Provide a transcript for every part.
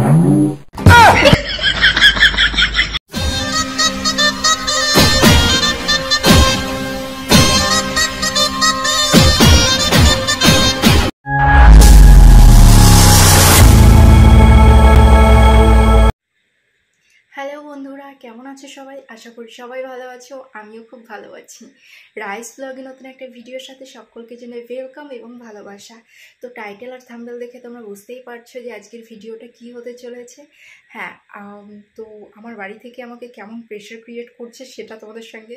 Hello বন্ধুরা, কেমন আছো সবাই? আশা করি সবাই ভালো আছো। আমিও খুব ভালো আছি। রাইস ব্লগে নতুন একটা ভিডিওর সাথে সকলকে জানাই ওয়েলকাম এবং ভালোবাসা। তো টাইটেল আর থাম্বনেল দেখে তোমরা বুঝতেই পারছো যে আজকের ভিডিওটা কি হতে চলেছে। হ্যাঁ, তো আমার বাড়ি থেকে আমাকে কেমন প্রেশার ক্রিয়েট করছে সেটা তোমাদের সঙ্গে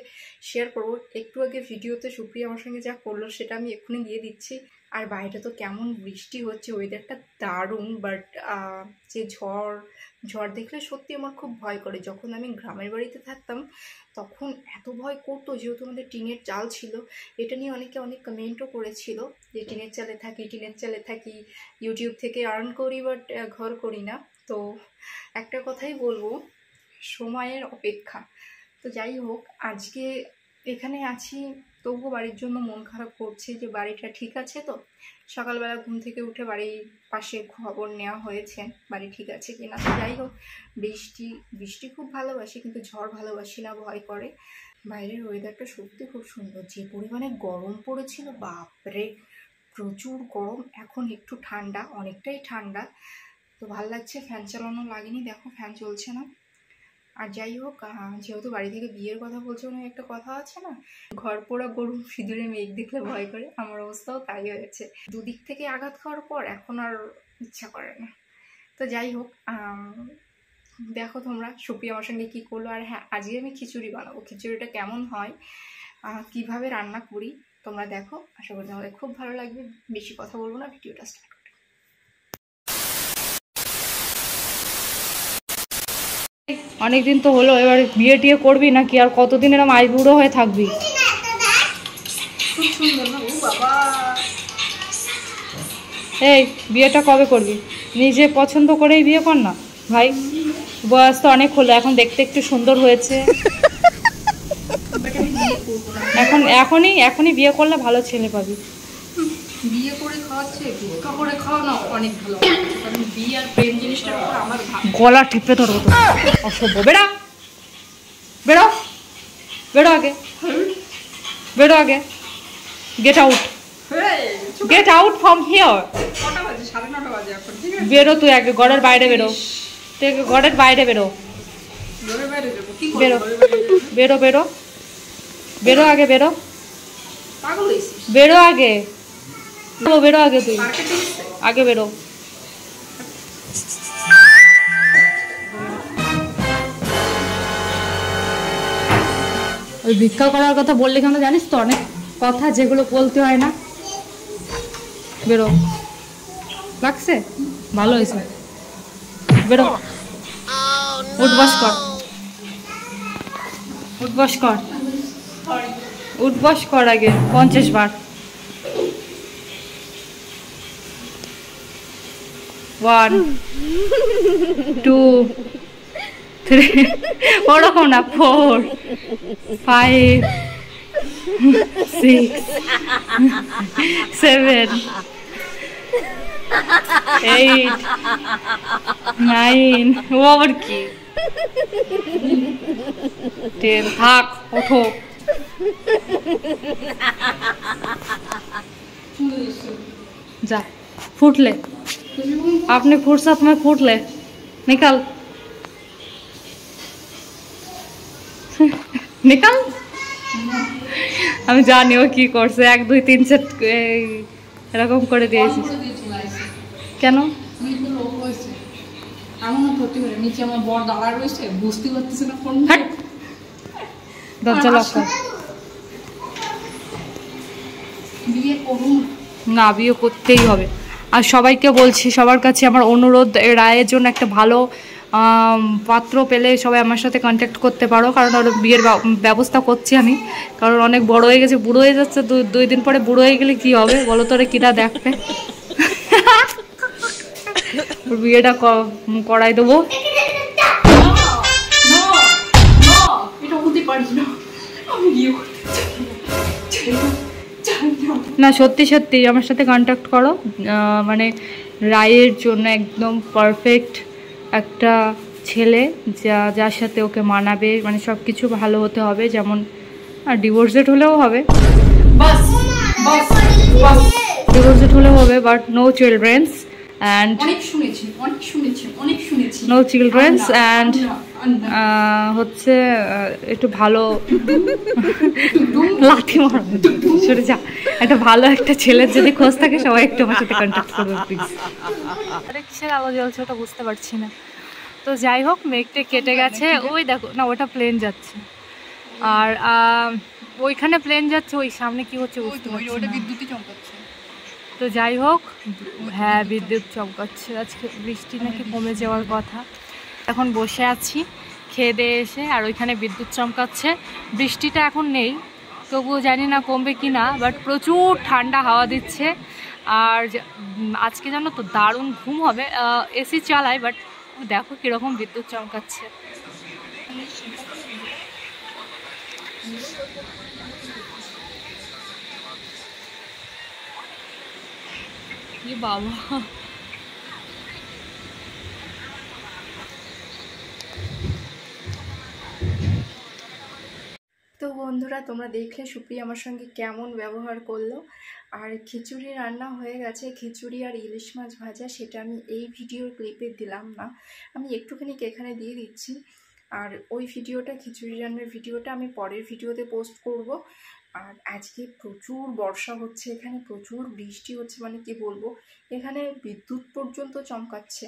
শেয়ার করবো। একটু আগে ভিডিওতে সুপ্রিয়া আমার সঙ্গে যা করলো সেটা আমি এক্ষুনি দিয়ে দিচ্ছি। আর বাইরে তো কেমন বৃষ্টি হচ্ছে, ওয়েদারটা দারুণ। বাট যে ঝড় দেখলে সত্যি আমার খুব ভয় করে। যখন আমি গ্রামের বাড়িতে থাকতাম তখন এত ভয় করতো, যেহেতু আমাদের টিনের চাল ছিল। এটা নিয়ে অনেকে অনেক কমেন্টও করেছিল যে টিনের চালে থাকি, ইউটিউব থেকে আর্ন করি বাট ঘর করি না। তো একটা কথাই বলবো, সময়ের অপেক্ষা। তো যাই হোক, আজকে এখানে আছি, তবুও বাড়ির জন্য মন খারাপ করছে যে বাড়িটা ঠিক আছে তো। সকালবেলা ঘুম থেকে উঠে বাড়ির পাশে খবর নেওয়া হয়েছে বাড়ি ঠিক আছে কিনা। তো যাই হোক, বৃষ্টি খুব ভালোবাসি, কিন্তু ঝড় ভালোবাসি না, ভয় করে। বাইরের ওয়েদারটা সত্যি খুব সুন্দর। যে পরিমাণে গরম পড়েছিল, বাপরে প্রচুর গরম। এখন একটু ঠান্ডা, অনেকটাই ঠান্ডা। তো ভালো লাগছে। ফ্যান চালানো লাগেনি, দেখো ফ্যান চলছে না। আর যাই হোক, যেহেতু বাড়ি থেকে বিয়ের কথা বলছে, না একটা কথা আছে না, ঘর পোড়া গরু সিঁদুরে মেঘ দেখলে ভয় করে। আমার অবস্থাও তাই হয়েছে। দুদিক থেকে আঘাত খাওয়ার পর এখন আর ইচ্ছা করে না। তো যাই হোক, দেখো তোমরা সুপ্রিয়া আমার সঙ্গে কী করলো। আর হ্যাঁ, আজকে আমি খিচুড়ি বানাবো। খিচুড়িটা কেমন হয়, কিভাবে রান্না করি তোমরা দেখো। আশা করি তোমাদের খুব ভালো লাগবে। বেশি কথা বলবো না, ভিডিওটা স্টার্ট। অনেকদিন তো হলো, এবার বিয়ে টিয়ে করবি নাকি? আর কতদিন এরকম আইবুড়ো হয়ে থাকবি? এই বিয়েটা কবে করবি? নিজে পছন্দ করেই বিয়ে কর না ভাই। বয়স তো অনেক হলো, এখন দেখতে একটু সুন্দর হয়েছে। এখনই বিয়ে করলে ভালো ছেলে পাবি। বিয়ে করে খাওয়াচ্ছে, ভিক্ষা করে খাওয়ানো অনেক ভালো। কারণ বিয়ে আর প্রেম জিনিসটার উপর আমার গলা টিপে ধরবো তো। অসভ্য, বেড়া বেড়ো বেড়ো আগে গেট আউট ফ্রম হিয়ার। বেরো তুই আগে, ঘরের বাইরে বেরো। তুই ঘরের বাইরে বেরো, বেরো বেরো বেরো বেরো আগে, বেরো বেরো আগে, বেরো আগে, তুই আগে বেরো। ওই ভিক্ষা করার কথা বললে কেন জানিস তো, অনেক কথা যেগুলো বলতে হয় না। বেরো, লাগছে? ভালো হয়েছে, বেরো। উঠবস কর আগে 50 বার। 1 2 3 ওরকম না, 4 5 6 7 8 9 ওভার কি 10। থাক, ওঠো। जा फूट ले, आपने फुर्सत में फूट ले, निकल निकल। আমি জানি ও কি করছে। 1 2 3 সেট এরকম করে দিয়েছি। কেন? দরজা লক কর। না, বিয়ে করতেই হবে। আর সবাইকে বলছি, সবার কাছে আমার অনুরোধ, রায়ের জন্য একটা ভালো পাত্র পেলে সবাই আমার সাথে কন্ট্যাক্ট করতে পারো। কারণ ওর বিয়ের ব্যবস্থা করছি আমি। কারণ অনেক বড় হয়ে গেছে, বুড়ো হয়ে যাচ্ছে। 2 দিন পরে বুড়ো হয়ে গেলে কি হবে বলো? তোরে কিরা দেখবে? ওর বিয়েটা করাই দেবো। না, সত্যি সত্যি আমার সাথে কন্ট্যাক্ট করো। মানে রায়ের জন্য একদম পারফেক্ট একটা ছেলে যার সাথে ওকে মানাবে, মানে সব কিছু ভালো হতে হবে, যেমন ডিভোর্সেড হলেও হবে, ডিভোর্সেড হলেও হবে, but no childrens and no childrens and হচ্ছে একটু ভালো লাথি মারো সরে যা, একটা ভালো একটা ছেলের যদি খোঁজ থাকে সবাই একটু আমার সাথে কন্ট্যাক্ট করবে প্লিজ। আরে কিসের আলো জ্বলছে ওটা বুঝতে পারছি না। তো যাই হোক, মেঘটা কেটে গেছে, ওই দেখো না ওটা প্লেন যাচ্ছে, আর ওইখানে প্লেন যাচ্ছে, ওই সামনে কি হচ্ছে বুঝতে পারছি না। বিদ্যুৎই চমকাচ্ছে। তো যাই হোক, হ্যাঁ বিদ্যুৎ চমকাচ্ছে, আজকে বৃষ্টি নাকি কমে যাওয়ার কথা। এখন বসে আছি খেয়ে দিয়ে এসে, আর ওইখানে বিদ্যুৎ চমকাচ্ছে। বৃষ্টিটা এখন নেই, তবুও জানি না কমবে কি না, বাট প্রচুর ঠান্ডা হাওয়া দিচ্ছে। আর আজকে জানো তো দারুণ ঘুম হবে, এসি চালাই, বাট দেখো কীরকম বিদ্যুৎ চমকাচ্ছে। বাবা তো বন্ধুরা, তোমরা দেখলে সুপ্রিয়া আমার সঙ্গে কেমন ব্যবহার করলো। আর খিচুড়ি রান্না হয়ে গেছে, খিচুড়ি আর ইলিশ মাছ ভাজা, সেটা আমি এই ভিডিওর ক্লিপে দিলাম না, আমি একটুখানি এখানে দিয়ে দিচ্ছি। আর ওই ভিডিওটা, খিচুড়ি রান্নার ভিডিওটা আমি পরের ভিডিওতে পোস্ট করব। আর আজকে প্রচুর বর্ষা হচ্ছে, এখানে প্রচুর বৃষ্টি হচ্ছে, মানে কি বলবো, এখানে বিদ্যুৎ পর্যন্ত চমকাচ্ছে।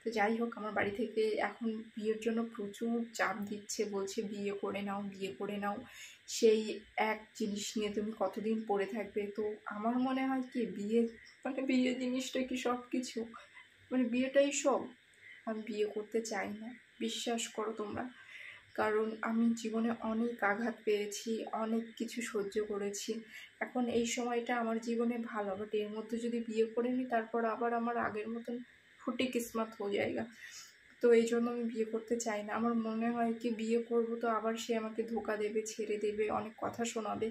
তো যাই হোক, আমার বাড়ি থেকে এখন বিয়ের জন্য প্রচুর চাপ দিচ্ছে, বলছে বিয়ে করে নাও, বিয়ে করে নাও, সেই এক জিনিস নিয়ে তুমি কতদিন পড়ে থাকবে। তো আমার মনে হয় কি, বিয়ে মানে বিয়ে জিনিসটা কি সব কিছু, মানে বিয়েটাই সব। আমি বিয়ে করতে চাই না, বিশ্বাস করো তোমরা, কারণ আমি জীবনে অনেক আঘাত পেয়েছি, অনেক কিছু সহ্য করেছি। এখন এই সময়টা আমার জীবনে ভালো, বাট এর মধ্যে যদি বিয়ে করে নিই, তারপর আবার আমার আগের মতন ফুটে কিসমত হয়ে যায়গা। তো এই জন্য আমি বিয়ে করতে চাই না। আমার মনে হয় কি, বিয়ে করব তো আবার সে আমাকে ধোকা দেবে, ছেড়ে দেবে, অনেক কথা শোনাবে,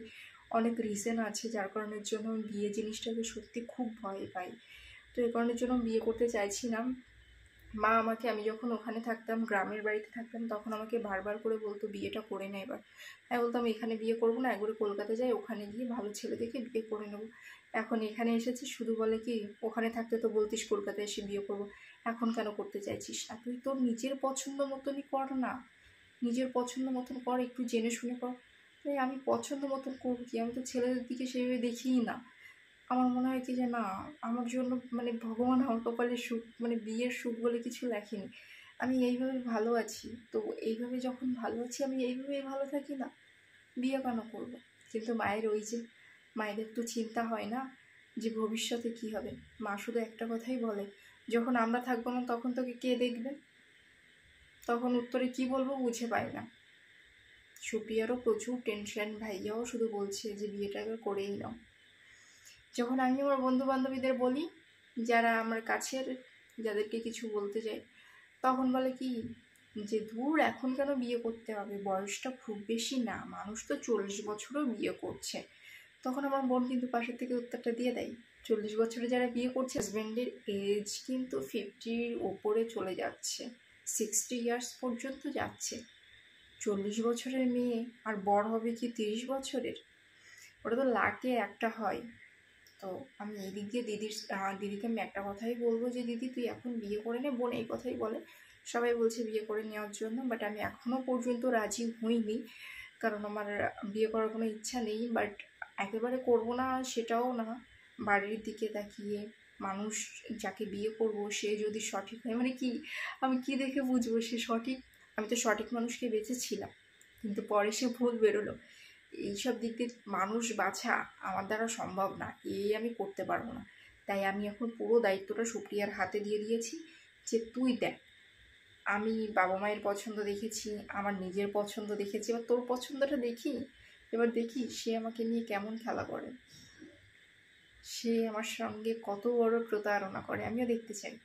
অনেক রিজন আছে যার কারণের জন্য আমি বিয়ে জিনিসটাকে সত্যি খুব ভয় পাই। তো এই কারণের জন্য আমি বিয়ে করতে চাইছি না। মা আমাকে, আমি যখন ওখানে থাকতাম, গ্রামের বাড়িতে থাকতাম, তখন আমাকে বারবার করে বলতো বিয়েটা করে নে এবার। আমি বলতাম এখানে বিয়ে করবো না, একবারে কলকাতা যাই, ওখানে গিয়ে ভালো ছেলে দেখে বিয়ে করে নেবো। এখন এখানে এসেছি, শুধু বলে কি, ওখানে থাকতে তো বলতিস কলকাতায় এসে বিয়ে করবো, এখন কেন করতে চাইছিস না? তুই তোর নিজের পছন্দ মতনই কর না, নিজের পছন্দ মতন কর, একটু জেনে শুনে কর। তাই আমি পছন্দ মতন করবো কি, আমি তো ছেলেদের দিকে সেভাবে দেখিই না। আমার মনে হয় কি যে না, আমার জন্য মানে ভগবান আমার কপালে সুখ, মানে বিয়ের সুখ বলে কিছু লেখেনি। আমি এইভাবে ভালো আছি, তো এইভাবে যখন ভালো আছি, আমি এইভাবেই ভালো থাকি না, বিয়ে কেন করবো? কিন্তু মায়ের ওই যে, মায়েদের তো চিন্তা হয় না যে ভবিষ্যতে কি হবে। মা শুধু একটা কথাই বলে, যখন আমরা থাকবো না তখন তোকে কে দেখবে? তখন উত্তরে কি বলবো বুঝে পাই না। সুপ্রিয়ারও প্রচুর টেনশন, ভাইয়াও শুধু বলছে যে বিয়েটা এবার করেই নাও। যখন আমি আমার বন্ধু বান্ধবীদের বলি, যারা আমার কাছের, যাদেরকে কিছু বলতে চাই, তখন বলে কি যে দূর, এখন কেন বিয়ে করতে হবে, বয়সটা খুব বেশি না, মানুষ তো 40 বছরও বিয়ে করছে। তখন আমার বোন কিন্তু পাশের থেকে উত্তরটা দিয়ে দেয়, 40 বছরে যারা বিয়ে করছে, হাজব্যান্ডের এজ কিন্তু 50-র ওপরে চলে যাচ্ছে, 60 ইয়ার্স পর্যন্ত যাচ্ছে। 40 বছরের মেয়ে আর বড় হবে কি 30 বছরের? ওটা তো লাকে একটা হয়। তো আমি এই দিক দিয়ে দিদিকে আমি একটা কথাই বলবো যে দিদি তুই এখন বিয়ে করে নে। বোন এই কথাই বলে, সবাই বলছে বিয়ে করে নেওয়ার জন্য, বাট আমি এখনও পর্যন্ত রাজি হইনি, কারণ আমার বিয়ে করার কোনো ইচ্ছা নেই। বাট একেবারে করবো না সেটাও না, বাড়ির দিকে তাকিয়ে মানুষ যাকে বিয়ে করব সে যদি সঠিক হয়, মানে কি, আমি কি দেখে বুঝবো সে সঠিক? আমি তো সঠিক মানুষকে বেঁচেছিলাম, কিন্তু পরে সে ভুল বেরোলো। এইসব দিক দিয়ে মানুষ বাছা আমার দ্বারা সম্ভব না, আমি করতে পারবো না। তাই আমি এখন পুরো দায়িত্বটা সুপ্রিয়ার হাতে দিয়ে দিয়েছি, যে তুই দেখ, আমি বাবা মায়ের পছন্দ দেখেছি, আমার নিজের পছন্দ দেখেছি, এবার তোর পছন্দটা দেখি, এবার দেখি সে আমাকে নিয়ে কেমন খেলা করে, সে আমার সঙ্গে কত বড় প্রতারণা করে, আমিও দেখতে চাই।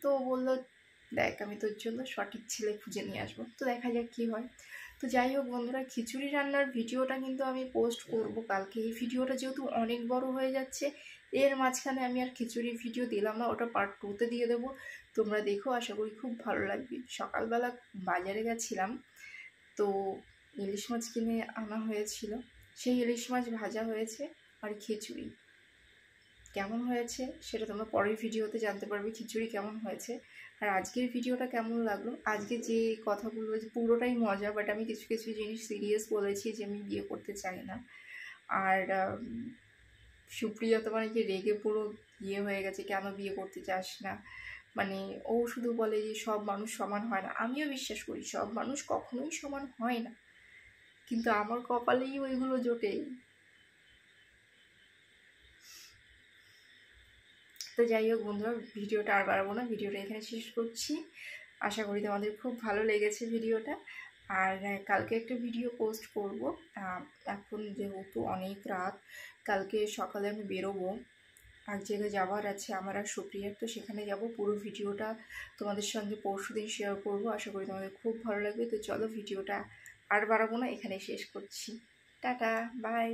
তো বললো দেখ, আমি তোর জন্য সঠিক ছেলে খুঁজে নিয়ে আসবো, তো দেখা যাক কী হয়। তো যাই হোক বন্ধুরা, খিচুড়ি রান্নার ভিডিওটা কিন্তু আমি পোস্ট করব কালকে। এই ভিডিওটা যেহেতু অনেক বড় হয়ে যাচ্ছে, এর মাঝখানে আমি আর খিচুড়ির ভিডিও দিলাম না, ওটা পার্ট 2-তে দিয়ে দেবো। তোমরা দেখো, আশা করি খুব ভালো লাগবে। সকালবেলা বাজারে গেছিলাম, তো ইলিশ মাছ কিনে আনা হয়েছিল, সেই ইলিশ মাছ ভাজা হয়েছে আর খিচুড়ি। কেমন হয়েছে সেটা তোমরা পরের ভিডিওতে জানতে পারবে, খিচুড়ি কেমন হয়েছে। আর আজকের ভিডিওটা কেমন লাগলো, আজকে যে কথাগুলো পুরোটাই মজা, বাট আমি কিছু কিছু জিনিস সিরিয়াস বলেছি যে আমি বিয়ে করতে চাই না। আর সুপ্রিয়া তো মানে কি রেগে পুরো ইয়ে হয়ে গেছে, কেন বিয়ে করতে চাস না, মানে ও শুধু বলে যে সব মানুষ সমান হয় না। আমিও বিশ্বাস করি সব মানুষ কখনোই সমান হয় না, কিন্তু আমার কপালেই ওইগুলো জোটে। তো যাই হোক বন্ধুরা, ভিডিওটা আর বাড়াবো না, ভিডিওটা এখানে শেষ করছি। আশা করি তোমাদের খুব ভালো লেগেছে ভিডিওটা। আর কালকে একটা ভিডিও পোস্ট করব। এখন যেহেতু অনেক রাত, কালকে সকালে আমি বেরোবো, এক জায়গায় যাওয়ার আছে আমার আর সুপ্রিয়ার, তো সেখানে যাব। পুরো ভিডিওটা তোমাদের সঙ্গে পরশুদিন শেয়ার করব, আশা করি তোমাদের খুব ভালো লাগবে। তো চলো, ভিডিওটা আর বাড়াবো না, এখানেই শেষ করছি। Tata, by.